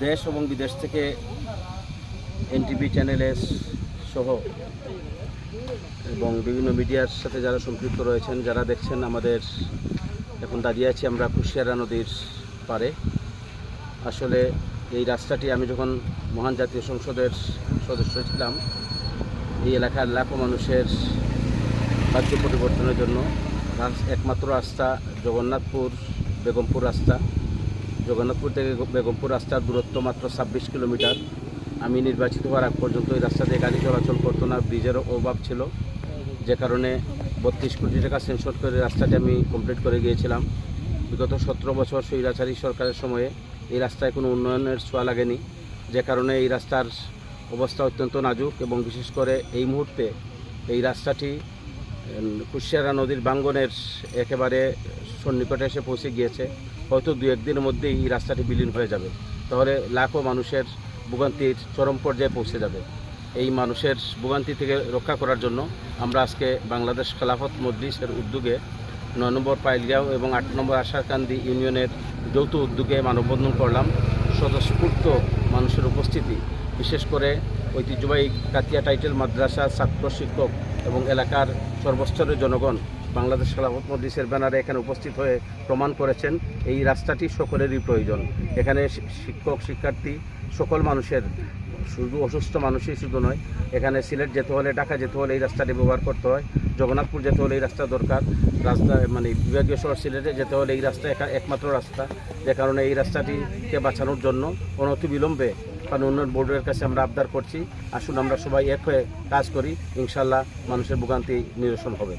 দেশ এবং বিদেশ থেকে এনটিভি চ্যানেলে সহ এবং বিভিন্ন মিডিয়ার সাথে যারা সম্পৃক্ত রয়েছেন, যারা দেখছেন, আমাদের এখন দাঁড়িয়ে আছি আমরা কুশিয়ারা নদীর পারে। আসলে এই রাস্তাটি আমি যখন মহান জাতীয় সংসদের সদস্য ছিলাম, এই এলাকার লাখো মানুষের রাজ্য পরিবর্তনের জন্য একমাত্র রাস্তা জগন্নাথপুর বেগমপুর রাস্তা। জগন্নাথপুর থেকে বেগমপুর রাস্তার দূরত্ব মাত্র 26 কিলোমিটার। আমি নির্বাচিত হওয়ার আগ পর্যন্ত এই রাস্তা দিয়ে গাড়ি চলাচল করতো না, ব্রিজেরও অভাব ছিল, যে কারণে 32 কোটি টাকা সেন্সর করে রাস্তাটি আমি কমপ্লিট করে গিয়েছিলাম। বিগত 17 বছর স্বৈরাচারী সরকারের সময়ে এই রাস্তায় কোনো উন্নয়নের ছোঁয়া লাগেনি, যে কারণে এই রাস্তার অবস্থা অত্যন্ত নাজুক এবং বিশেষ করে এই মুহূর্তে এই রাস্তাটি কুশিয়ারা নদীর বাঙ্গনের একেবারে সন্নিকটে এসে পৌঁছে গিয়েছে। হয়তো 2-1 দিনের মধ্যেই এই রাস্তাটি বিলীন হয়ে যাবে, তাহলে লাখো মানুষের ভোগান্তির চরম পর্যায়ে পৌঁছে যাবে। এই মানুষের ভোগান্তি থেকে রক্ষা করার জন্য আমরা আজকে বাংলাদেশ খেলাফত মজলিসের উদ্যোগে 9 নম্বর পাইলগাঁও এবং 8 নম্বর আশারকান্দি ইউনিয়নের যৌথ উদ্যোগে মানববন্ধন করলাম। স্বতঃস্ফূর্ত মানুষের উপস্থিতি, বিশেষ করে ঐতিহ্যবাহী কাতিয়া টাইটেল মাদ্রাসা ছাত্র শিক্ষক এবং এলাকার সর্বস্তরের জনগণ বাংলাদেশ খেলাফত মজলিসের ব্যানারে এখানে উপস্থিত হয়ে প্রমাণ করেছেন এই রাস্তাটি সকলেরই প্রয়োজন। এখানে শিক্ষক শিক্ষার্থী সকল মানুষের, শুধু অসুস্থ মানুষই শুধু নয়, এখানে সিলেট যেতে হলে, ঢাকা যেতে হলে এই রাস্তাটি ব্যবহার করতে হয়, জগন্নাথপুর যেতে হলে এই রাস্তা দরকার, রাস্তা বিভাগীয় শহর সিলেটে যেতে হলে এই রাস্তা একমাত্র রাস্তা। যে কারণে এই রাস্তাটিকে বাঁচানোর জন্য অনতিবিলম্বে কারণ উন্নয়ন বোর্ডের কাছে আমরা আবদার করছি, আসুন আমরা সবাই এক হয়ে কাজ করি, ইনশাল্লাহ মানুষের ভোগান্তি নিরসন হবে।